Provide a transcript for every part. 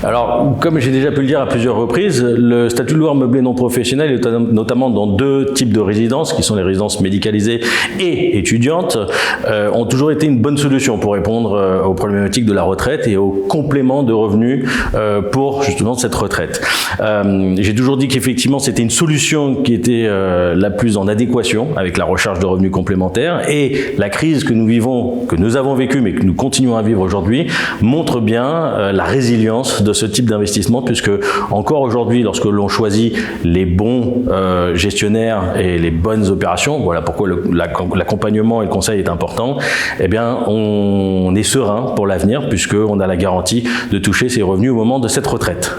Alors, comme j'ai déjà pu le dire à plusieurs reprises, le statut de loueur meublé non professionnel est notamment dans deux types de résidences, qui sont les résidences médicalisées et étudiantes, ont toujours été une bonne solution pour répondre aux problématiques de la retraite et aux compléments de revenus pour justement cette retraite. J'ai toujours dit qu'effectivement c'était une solution qui était la plus en adéquation avec la recherche de revenus complémentaires, et la crise que nous vivons, que nous avons vécue mais que nous continuons à vivre aujourd'hui, montre bien la résilience de ce type d'investissement, puisque encore aujourd'hui, lorsque l'on choisit les bons gestionnaires et les bonnes opérations, voilà pourquoi l'accompagnement et le conseil est important, eh bien on est serein pour l'avenir, puisqu'on a la garantie de toucher ses revenus au moment de cette retraite.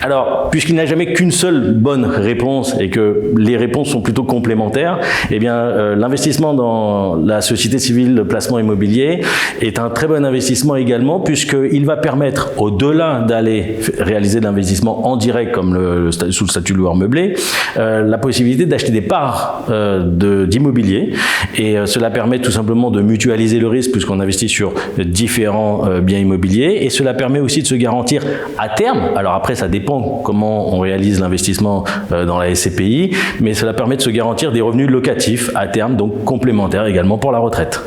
Alors, puisqu'il n'y a jamais qu'une seule bonne réponse et que les réponses sont plutôt complémentaires, eh bien, l'investissement dans la société civile de placement immobilier est un très bon investissement également, puisqu'il va permettre, au-delà d'aller réaliser de l'investissement en direct, comme sous le statut de loueur meublé, la possibilité d'acheter des parts d'immobilier. Et cela permet tout simplement de mutualiser le risque, puisqu'on investit sur différents biens immobiliers. Et cela permet aussi de se garantir à terme, alors après ça dépend comment on réalise l'investissement dans la SCPI, mais cela permet de se garantir des revenus locatifs à terme, donc complémentaires également pour la retraite.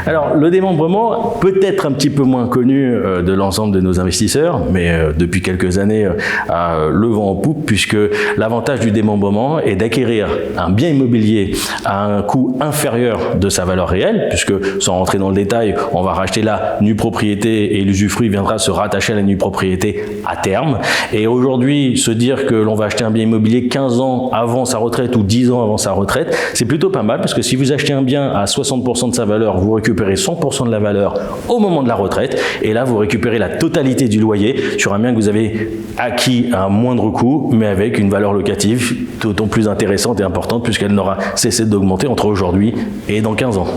Alors, le démembrement peut être un petit peu moins connu de l'ensemble de nos investisseurs, mais depuis quelques années a le vent en poupe, puisque l'avantage du démembrement est d'acquérir un bien immobilier à un coût inférieur de sa valeur réelle, puisque sans rentrer dans le détail, on va racheter la nue propriété et l'usufruit viendra se rattacher à la nue propriété à terme. Et aujourd'hui, se dire que l'on va acheter un bien immobilier 15 ans avant sa retraite ou 10 ans avant sa retraite, c'est plutôt pas mal, parce que si vous achetez un bien à 60% de sa valeur, vous récupérez 100% de la valeur au moment de la retraite, et là vous récupérez la totalité du loyer sur un bien que vous avez acquis à un moindre coût, mais avec une valeur locative d'autant plus intéressante et importante, puisqu'elle n'aura cessé d'augmenter entre aujourd'hui et dans 15 ans.